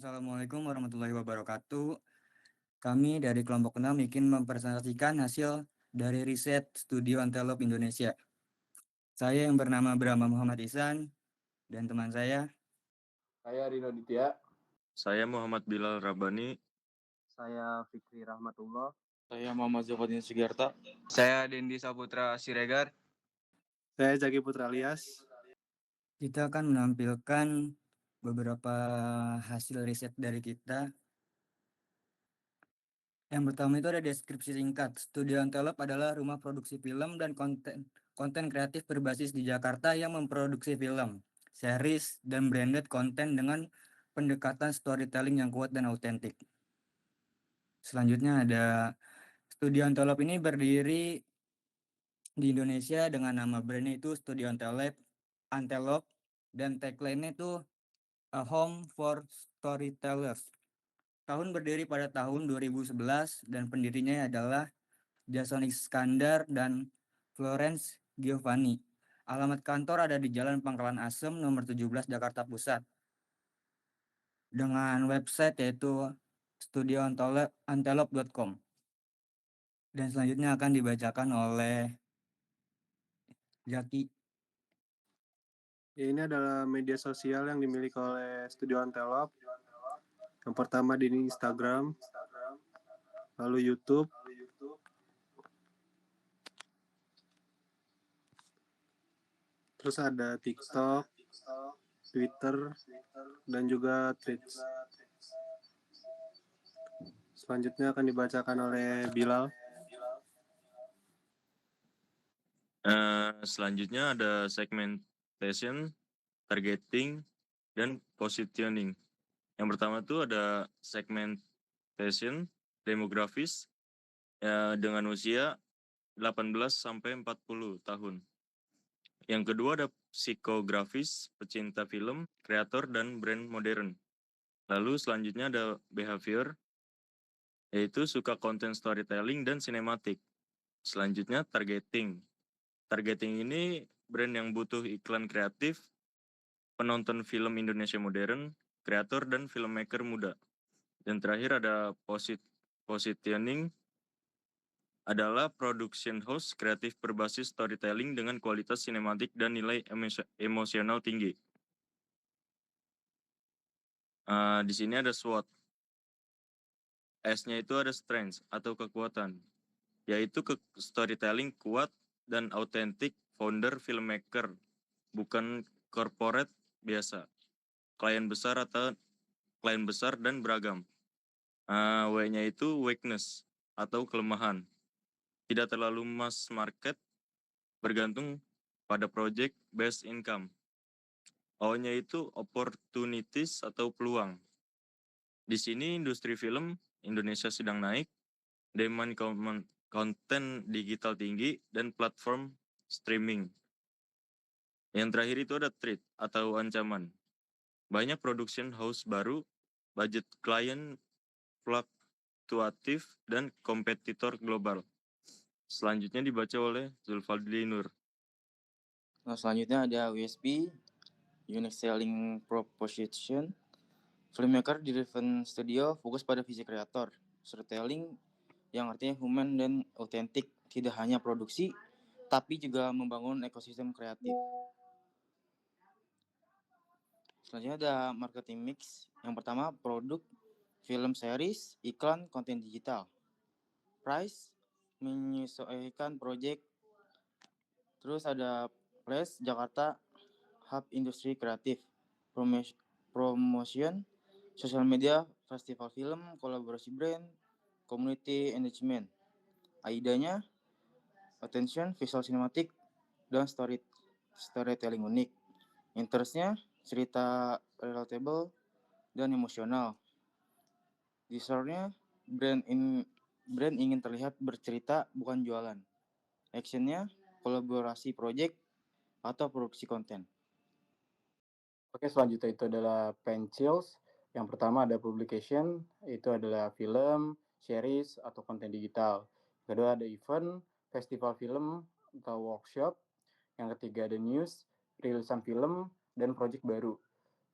Assalamualaikum warahmatullahi wabarakatuh. Kami dari kelompok 6 ingin mempresentasikan hasil dari riset Studio Antelope Indonesia. Saya yang bernama Brahma Muhammad Ihsan dan teman saya. Saya Rino Ditya. Saya Muhammad Bilal Rabani. Saya Fikri Rahmatullah. Saya Muhammad Zulfadin Sugiarta. Saya Dendi Saputra Siregar. Saya Zaki Putra Alias. Kita akan menampilkan beberapa hasil riset dari kita. Yang pertama itu ada deskripsi singkat. Studio Antelope adalah rumah produksi film dan konten kreatif berbasis di Jakarta yang memproduksi film, series, dan branded konten dengan pendekatan storytelling yang kuat dan autentik. Selanjutnya ada Studio Antelope ini berdiri di Indonesia dengan nama brandnya itu Studio Antelope, dan tagline-nya itu A Home for Storytellers. Tahun berdiri pada tahun 2011 dan pendirinya adalah Jason Iskandar dan Florence Giovanni. Alamat kantor ada di Jalan Pangkalan Asem nomor 17 Jakarta Pusat. Dengan website yaitu studioantelope.com. Dan selanjutnya akan dibacakan oleh Zaki. Ini adalah media sosial yang dimiliki oleh Studio Antelope. Yang pertama di Instagram, lalu YouTube, terus ada TikTok, Twitter, dan juga Threads. Selanjutnya akan dibacakan oleh Bilal. Selanjutnya ada segmentation, targeting, dan positioning. Yang pertama itu ada segmentation demografis dengan usia 18 sampai 40 tahun. Yang kedua ada psikografis, pecinta film, kreator, dan brand modern. Lalu selanjutnya ada behavior, yaitu suka konten storytelling dan sinematik. Selanjutnya targeting. Targeting ini brand yang butuh iklan kreatif, penonton film Indonesia modern, kreator, dan filmmaker muda. Dan terakhir ada positioning, adalah production house kreatif berbasis storytelling dengan kualitas sinematik dan nilai emosional tinggi. Di sini ada SWOT. S-nya itu ada strength atau kekuatan, yaitu storytelling kuat dan autentik, founder filmmaker, bukan corporate biasa, klien besar dan beragam. W-nya itu weakness atau kelemahan, tidak terlalu mass market, bergantung pada project based income. O-nya itu opportunities atau peluang. Di sini industri film Indonesia sedang naik, demand konten digital tinggi, dan platform streaming. Yang terakhir itu ada threat atau ancaman. Banyak production house baru, budget klien fluktuatif, dan kompetitor global. Selanjutnya dibaca oleh Zulfadli Nur. Nah, selanjutnya ada USP, Unique Selling Proposition. Filmmaker driven studio fokus pada visi kreator. Storytelling yang artinya human dan autentik, tidak hanya produksi, tapi juga membangun ekosistem kreatif. Selanjutnya ada marketing mix. Yang pertama, produk, film series, iklan, konten digital. Price, menyesuaikan project. Terus ada place, Jakarta, hub industri kreatif. Promotion, social media, festival film, kolaborasi brand, community engagement. AIDA-nya, attention, visual cinematic, dan storytelling unik. Interest-nya, cerita relatable dan emosional. Desire-nya, brand ingin terlihat bercerita, bukan jualan. Action-nya, kolaborasi project atau produksi konten. Oke, selanjutnya itu adalah pencils. Yang pertama ada publication, itu adalah film, series, atau konten digital. Kedua ada event, festival film, atau workshop. Yang ketiga ada news, rilisan film, dan project baru.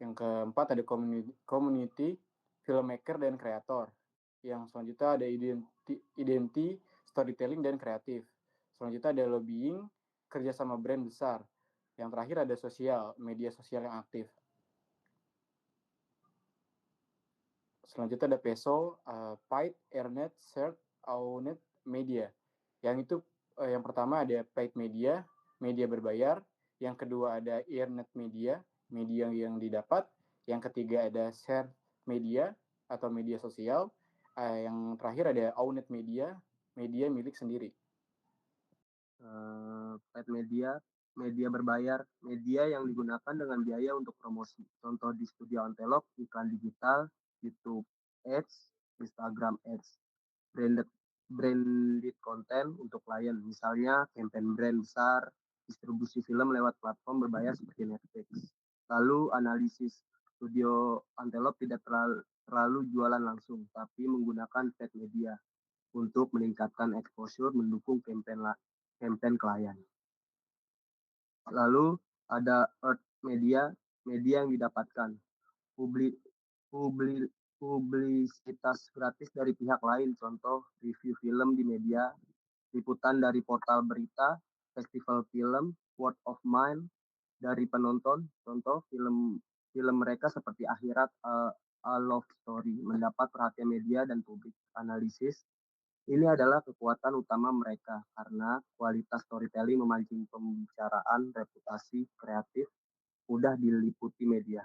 Yang keempat ada community, filmmaker dan kreator. Yang selanjutnya ada identity, storytelling, dan kreatif. Selanjutnya ada lobbying, kerjasama brand besar. Yang terakhir ada sosial, media sosial yang aktif. Selanjutnya ada PESO, Paid, Earned, Shared, Owned, Media. Yang itu yang pertama ada paid media, media berbayar. Yang kedua ada earned media, media yang didapat. Yang ketiga ada shared media atau media sosial. Yang terakhir ada owned media, media milik sendiri. Paid media, media berbayar, media yang digunakan dengan biaya untuk promosi. Contoh di Studio Antelop, iklan digital, YouTube Ads, Instagram Ads. Branded content untuk klien, misalnya campaign brand besar, distribusi film lewat platform berbayar seperti Netflix. Lalu analisis Studio Antelop tidak terlalu jualan langsung, tapi menggunakan paid media untuk meningkatkan exposure, mendukung campaign klien. Lalu ada earned media, media yang didapatkan, publisitas gratis dari pihak lain, contoh review film di media, liputan dari portal berita, festival film, word of mouth dari penonton, contoh film mereka seperti Akhirat, A Love Story, mendapat perhatian media dan publik. Analisis, ini adalah kekuatan utama mereka karena kualitas storytelling memancing pembicaraan, reputasi, kreatif, mudah diliputi media.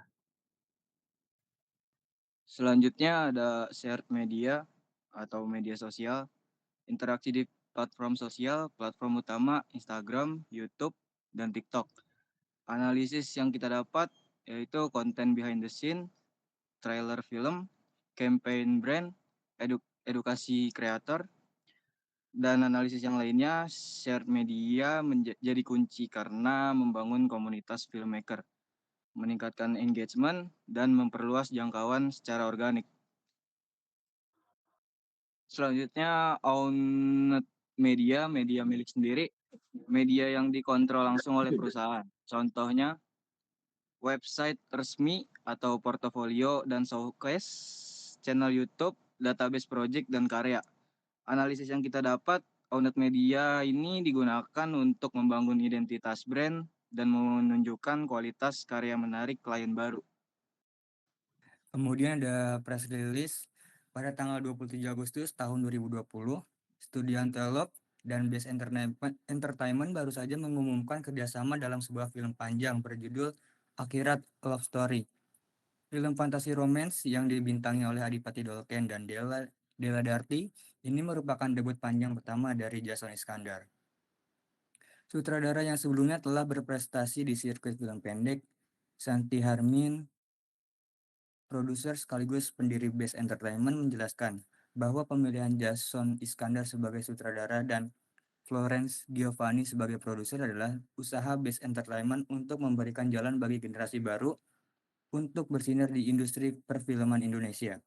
Selanjutnya ada shared media atau media sosial, interaksi di platform sosial, platform utama Instagram, YouTube, dan TikTok. Analisis yang kita dapat yaitu konten behind the scene, trailer film, campaign brand, edukasi kreator, dan analisis yang lainnya. Shared media menjadi kunci karena membangun komunitas filmmaker, meningkatkan engagement, dan memperluas jangkauan secara organik. Selanjutnya, owned media, media milik sendiri, media yang dikontrol langsung oleh perusahaan. Contohnya, website resmi atau portofolio dan showcase, channel YouTube, database project, dan karya. Analisis yang kita dapat, owned media ini digunakan untuk membangun identitas brand dan menunjukkan kualitas karya menarik klien baru. Kemudian ada press release pada tanggal 27 Agustus tahun 2020, Studio Antelop dan Best Entertainment baru saja mengumumkan kerjasama dalam sebuah film panjang berjudul Akhirat Love Story. Film fantasi romance yang dibintangi oleh Adipati Dolken dan Della Darty ini merupakan debut panjang pertama dari Jason Iskandar. Sutradara yang sebelumnya telah berprestasi di sirkuit film pendek, Santi Harmin, produser sekaligus pendiri Best Entertainment, menjelaskan bahwa pemilihan Jason Iskandar sebagai sutradara dan Florence Giovanni sebagai produser adalah usaha Best Entertainment untuk memberikan jalan bagi generasi baru untuk bersinar di industri perfilman Indonesia.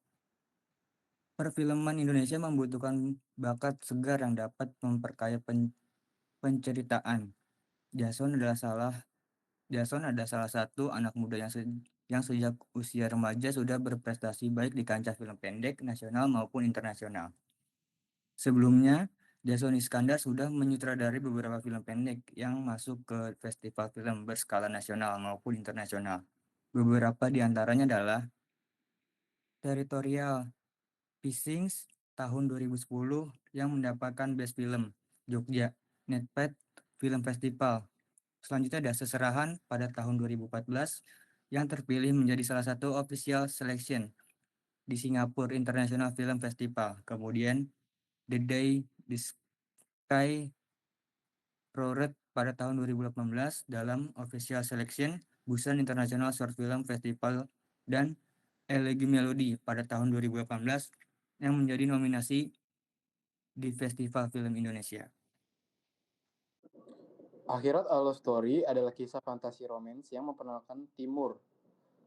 Perfilman Indonesia membutuhkan bakat segar yang dapat memperkaya penceritaan. Jason adalah salah satu anak muda yang sejak usia remaja sudah berprestasi baik di kancah film pendek nasional maupun internasional. Sebelumnya, Jason Iskandar sudah menyutradarai beberapa film pendek yang masuk ke festival film berskala nasional maupun internasional. Beberapa di antaranya adalah Territorial Pissings tahun 2010 yang mendapatkan Best Film Jogja Netpad Film Festival. Selanjutnya ada Seserahan pada tahun 2014 yang terpilih menjadi salah satu official selection di Singapore International Film Festival. Kemudian The Day the Sky Roared pada tahun 2018 dalam official selection Busan International Short Film Festival, dan Elegi Melody pada tahun 2018 yang menjadi nominasi di Festival Film Indonesia. Akhirat A Love Story adalah kisah fantasi romance yang memperkenalkan Timur,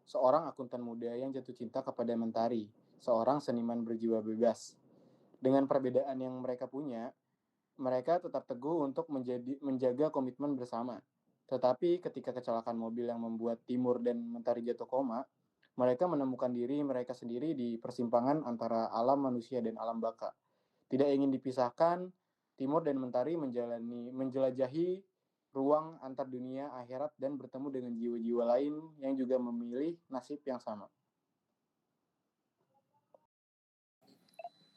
seorang akuntan muda yang jatuh cinta kepada Mentari, seorang seniman berjiwa bebas. Dengan perbedaan yang mereka punya, mereka tetap teguh untuk menjaga komitmen bersama. Tetapi ketika kecelakaan mobil yang membuat Timur dan Mentari jatuh koma, Mereka menemukan diri mereka sendiri di persimpangan antara alam manusia dan alam baka. Tidak ingin dipisahkan, Timur dan Mentari menjelajahi ruang antar dunia akhirat dan bertemu dengan jiwa-jiwa lain yang juga memilih nasib yang sama.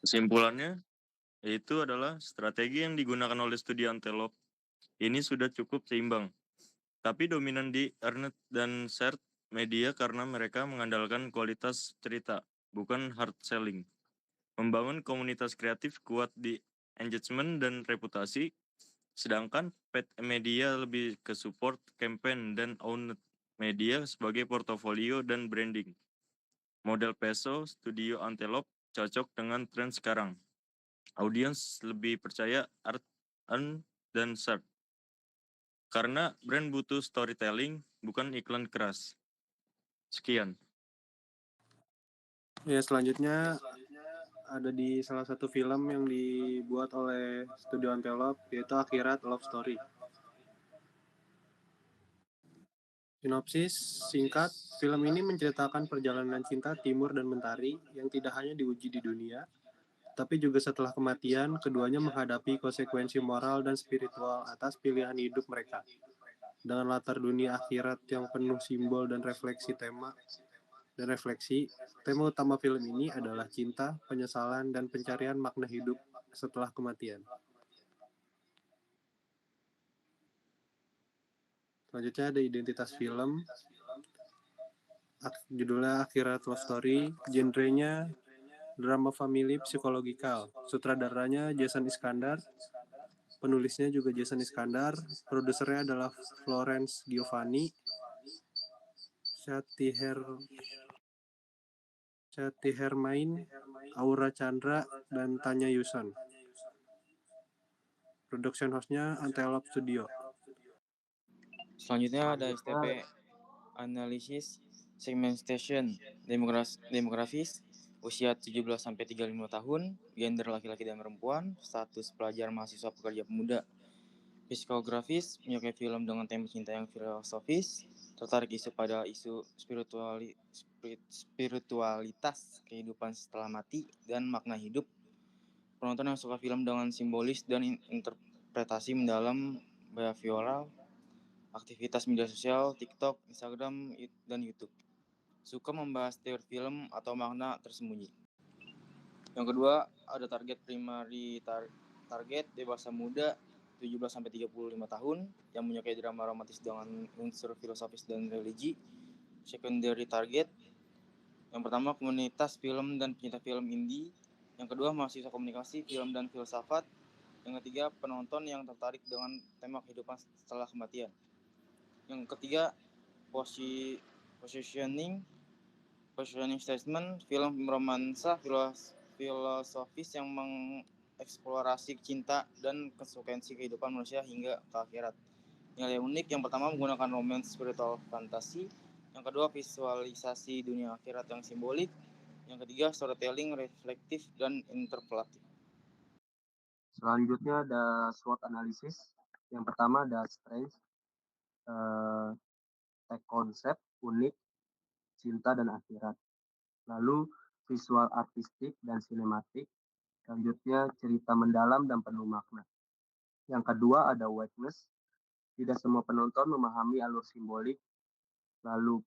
Kesimpulannya, yaitu adalah strategi yang digunakan oleh studi Antelope ini sudah cukup seimbang, tapi dominan di earned dan shared media karena mereka mengandalkan kualitas cerita, bukan hard selling. Membangun komunitas kreatif kuat di engagement dan reputasi, sedangkan paid media lebih ke support, campaign, dan owned media sebagai portofolio dan branding. Model Peso Studio Antelope cocok dengan tren sekarang. Audiens lebih percaya art, earn, dan search. Karena brand butuh storytelling, bukan iklan keras. Sekian. Ya, selanjutnya ada di salah satu film yang dibuat oleh Studio Antelope, yaitu Akhirat Love Story. Sinopsis singkat, film ini menceritakan perjalanan cinta Timur dan Mentari yang tidak hanya diuji di dunia, tapi juga setelah kematian, keduanya menghadapi konsekuensi moral dan spiritual atas pilihan hidup mereka. Dengan latar dunia akhirat yang penuh simbol dan tema utama film ini adalah cinta, penyesalan, dan pencarian makna hidup setelah kematian. Selanjutnya ada identitas film. Judulnya Akhirat Love Story. Genrenya drama family psikologikal. Sutradaranya Jason Iskandar. Penulisnya juga Jason Iskandar. Produsernya adalah Florence Giovanni, Shati Hermain, Aura Chandra, dan Tanya Yuson. Production hostnya Antelope Studio. Selanjutnya ada STP Analisis Segmentation Demografis, usia 17-35 tahun, gender laki-laki dan perempuan, status pelajar mahasiswa pekerja pemuda. Psikografis, menyukai film dengan tema cinta yang filosofis, tertarik pada isu spiritualitas, kehidupan setelah mati, dan makna hidup. Penonton yang suka film dengan simbolis dan interpretasi mendalam, behavioral, aktivitas media sosial, TikTok, Instagram, dan YouTube. Suka membahas teori film atau makna tersembunyi. Yang kedua, ada target primary target dewasa muda 17-35 tahun yang menyukai drama romantis dengan unsur filosofis dan religi. Secondary target, yang pertama komunitas film dan pencinta film indie. Yang kedua, mahasiswa komunikasi, film dan filsafat. Yang ketiga, penonton yang tertarik dengan tema kehidupan setelah kematian. Yang ketiga, positioning statement, film romansa filosofis yang mengeksplorasi cinta dan konsekuensi kehidupan manusia hingga ke akhirat. Nilai unik, yang pertama menggunakan romance spiritual fantasi, yang kedua visualisasi dunia akhirat yang simbolik, yang ketiga storytelling reflektif dan interpelatif. Selanjutnya ada SWOT analisis. Yang pertama ada strength, tag konsep, unik, cinta dan akhirat. Lalu visual artistik dan sinematik. Selanjutnya cerita mendalam dan penuh makna. Yang kedua ada weakness. Tidak semua penonton memahami alur simbolik. Lalu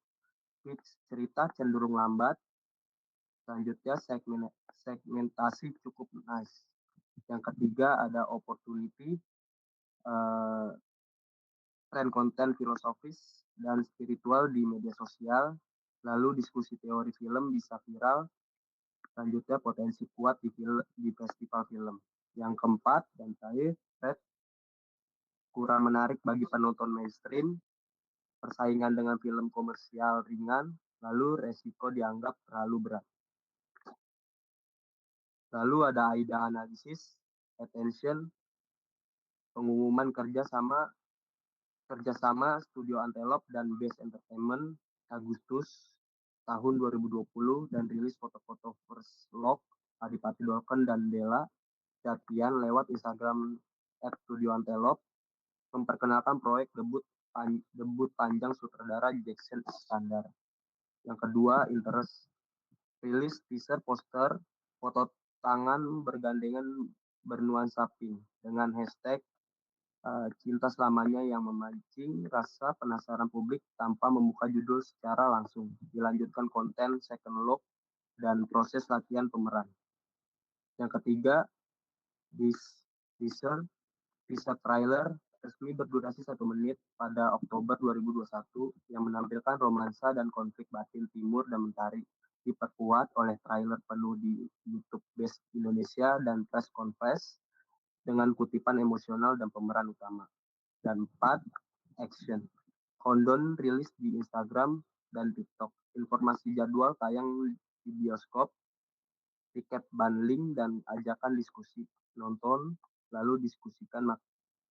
pitch cerita cenderung lambat. Selanjutnya segmentasi cukup nice. Yang ketiga ada opportunity, tren konten filosofis dan spiritual di media sosial. Lalu diskusi teori film bisa viral. Selanjutnya potensi kuat di festival film. Yang keempat dan terakhir, kurang menarik bagi penonton mainstream, persaingan dengan film komersial ringan, lalu resiko dianggap terlalu berat. Lalu ada AIDA analisis, attention, pengumuman kerjasama Studio Antelope dan Base Entertainment Agustus tahun 2020 dan rilis foto-foto first look Adipati Dolken dan Della Jatian lewat Instagram @studioantelope memperkenalkan proyek debut panjang sutradara Jason Iskandar. Yang kedua, interest. Rilis teaser poster foto tangan bergandengan bernuansa pink dengan hashtag cinta selamanya yang memancing rasa penasaran publik tanpa membuka judul secara langsung. Dilanjutkan konten second look dan proses latihan pemeran. Yang ketiga, teaser trailer resmi berdurasi 1 menit pada Oktober 2021 yang menampilkan romansa dan konflik batin Timur dan Mentari, diperkuat oleh trailer penuh di YouTube Base Indonesia dan press conference dengan kutipan emosional dan pemeran utama. Dan 4, action. Countdown rilis di Instagram dan TikTok. Informasi jadwal tayang di bioskop, tiket bundling, dan ajakan diskusi. Nonton, lalu diskusikan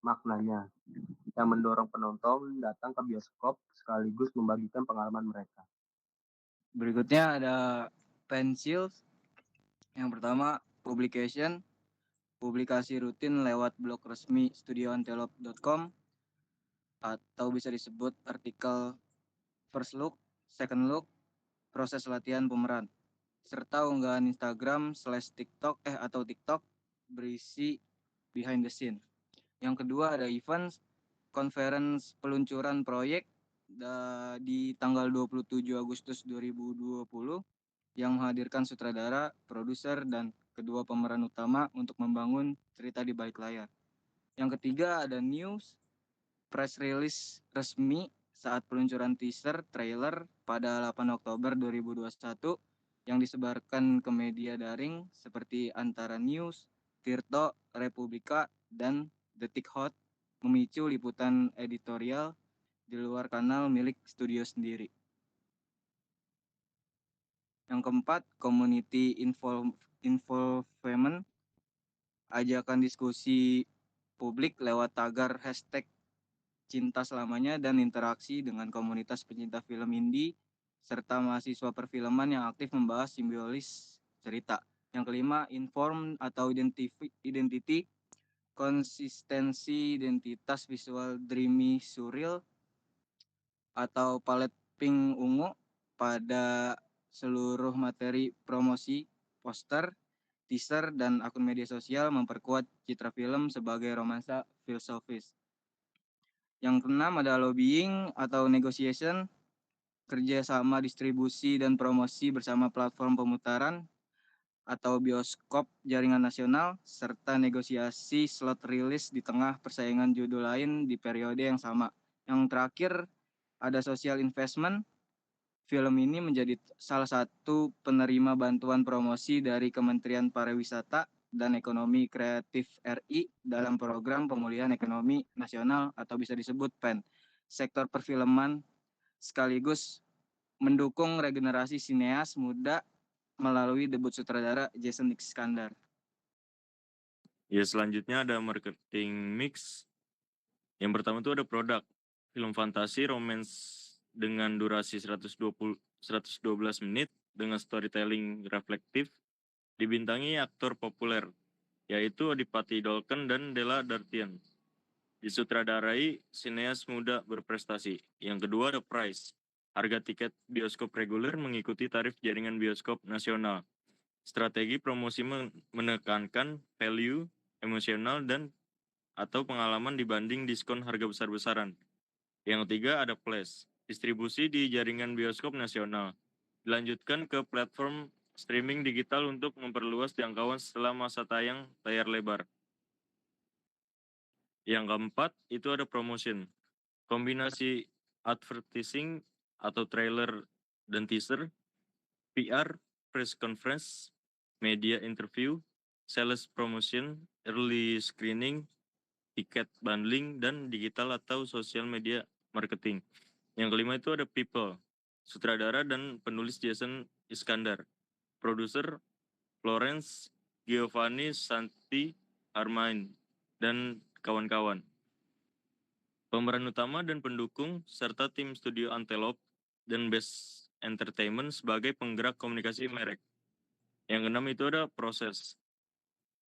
maknanya, yang mendorong penonton datang ke bioskop sekaligus membagikan pengalaman mereka. Berikutnya ada pensil. Yang pertama, publication. Publikasi rutin lewat blog resmi studioantelope.com atau bisa disebut artikel first look, second look, proses latihan pemeran, serta unggahan Instagram /TikTok atau TikTok berisi behind the scene. Yang kedua ada events, conference peluncuran proyek di tanggal 27 Agustus 2020 yang menghadirkan sutradara, produser, dan kedua pemeran utama untuk membangun cerita di balik layar. Yang ketiga ada news, press release resmi saat peluncuran teaser trailer pada 8 Oktober 2021 yang disebarkan ke media daring seperti Antara News, Tirto, Republika, dan Detik Hot, memicu liputan editorial di luar kanal milik studio sendiri. Yang keempat, community involvement, ajakan diskusi publik lewat tagar hashtag cinta selamanya dan interaksi dengan komunitas pencinta film indie serta mahasiswa perfilman yang aktif membahas simbolis cerita. Yang kelima, inform atau identity, konsistensi identitas visual dreamy surreal atau palet pink ungu pada seluruh materi promosi, poster, teaser, dan akun media sosial memperkuat citra film sebagai romansa filosofis. Yang keenam ada lobbying atau negotiation, kerjasama distribusi dan promosi bersama platform pemutaran atau bioskop jaringan nasional, serta negosiasi slot rilis di tengah persaingan judul lain di periode yang sama. Yang terakhir ada social investment. Film ini menjadi salah satu penerima bantuan promosi dari Kementerian Pariwisata dan Ekonomi Kreatif RI dalam program pemulihan ekonomi nasional atau bisa disebut PEN, sektor perfilman, sekaligus mendukung regenerasi sineas muda melalui debut sutradara Jason Iskandar. Ya, selanjutnya ada marketing mix. Yang pertama itu ada produk, film fantasi romance dengan durasi 112 menit dengan storytelling reflektif, dibintangi aktor populer yaitu Adipati Dolken dan Della Dartian. Disutradarai sineas muda berprestasi. Yang kedua ada price. Harga tiket bioskop reguler mengikuti tarif jaringan bioskop nasional. Strategi promosi menekankan value emosional dan atau pengalaman dibanding diskon harga besar-besaran. Yang ketiga ada flash. Distribusi di jaringan bioskop nasional. Dilanjutkan ke platform streaming digital untuk memperluas jangkauan setelah masa tayang layar lebar. Yang keempat itu ada promotion. Kombinasi advertising atau trailer dan teaser, PR, press conference, media interview, sales promotion, early screening, tiket bundling, dan digital atau social media marketing. Yang kelima itu ada people, sutradara dan penulis Jason Iskandar, produser Florence Giovanni Santi Armain, dan kawan-kawan. Pemeran utama dan pendukung, serta tim studio Antelope dan Best Entertainment sebagai penggerak komunikasi merek. Yang keenam itu ada proses.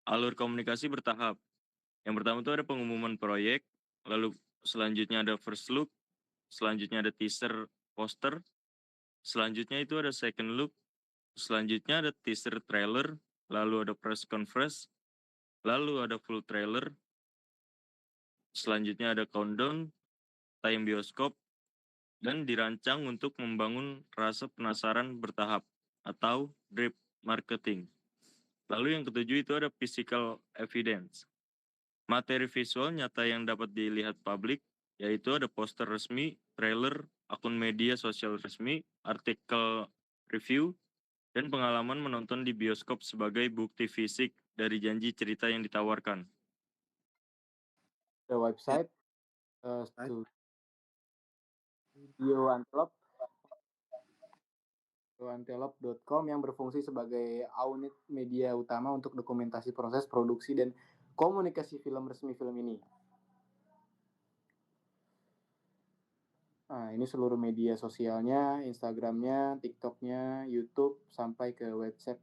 Alur komunikasi bertahap. Yang pertama itu ada pengumuman proyek, lalu selanjutnya ada first look, selanjutnya ada teaser poster, Selanjutnya itu ada second look, selanjutnya ada teaser trailer, lalu ada press conference, lalu ada full trailer, selanjutnya ada countdown, time bioskop, dan dirancang untuk membangun rasa penasaran bertahap atau drip marketing. Lalu yang ketujuh itu ada physical evidence. Materi visual nyata yang dapat dilihat publik, yaitu ada poster resmi, trailer, akun media sosial resmi, artikel review, dan pengalaman menonton di bioskop sebagai bukti fisik dari janji cerita yang ditawarkan. The website studioantelope.com yang berfungsi sebagai unit media utama untuk dokumentasi proses produksi dan komunikasi film resmi film ini. Nah, ini seluruh media sosialnya, Instagramnya, TikToknya, YouTube, sampai ke website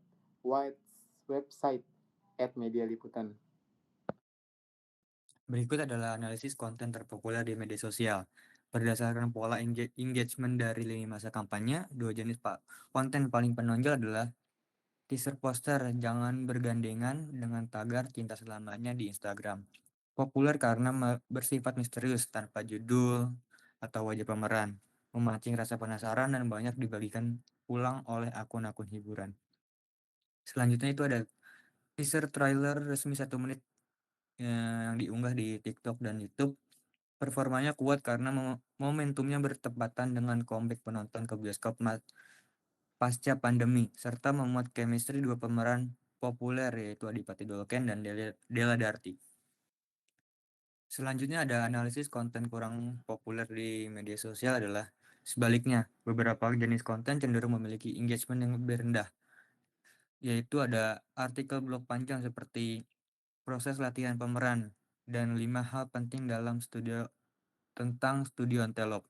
@medialiputan. Berikut adalah analisis konten terpopuler di media sosial. Berdasarkan pola engagement dari lini masa kampanye, dua jenis konten paling penonjol adalah teaser poster jangan bergandengan dengan tagar cinta selamanya di Instagram. Populer karena bersifat misterius tanpa judul atau wajah pemeran, memancing rasa penasaran dan banyak dibagikan ulang oleh akun-akun hiburan. Selanjutnya itu ada teaser trailer resmi 1 menit yang diunggah di TikTok dan YouTube. Performanya kuat karena momentumnya bertepatan dengan comeback penonton ke bioskop pasca pandemi, serta memuat chemistry dua pemeran populer yaitu Adipati Dolken dan Della Darti. Selanjutnya ada analisis konten kurang populer di media sosial adalah sebaliknya. Beberapa jenis konten cenderung memiliki engagement yang lebih rendah, yaitu ada artikel blog panjang seperti proses latihan pemeran dan 5 hal penting dalam tentang studio Antelope,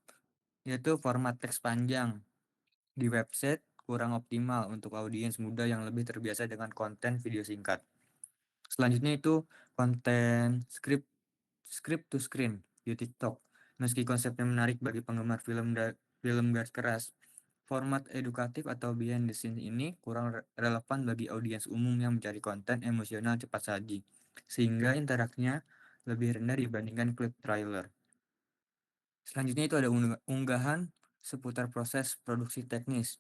yaitu format teks panjang di website kurang optimal untuk audiens muda yang lebih terbiasa dengan konten video singkat. Selanjutnya itu konten script to screen di TikTok. Meski konsepnya menarik bagi penggemar film garis keras, format edukatif atau behind the scenes ini kurang relevan bagi audiens umum yang mencari konten emosional cepat saji, sehingga interaksinya lebih rendah dibandingkan klip trailer. Selanjutnya itu ada unggahan seputar proses produksi teknis,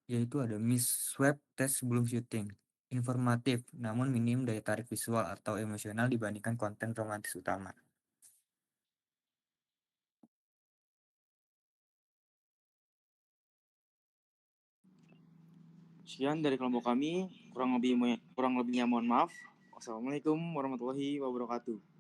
yaitu ada swab test sebelum syuting. Informatif, namun minim daya tarik visual atau emosional dibandingkan konten romantis utama. Sekian dari kelompok kami, kurang lebihnya mohon maaf. Wassalamualaikum warahmatullahi wabarakatuh.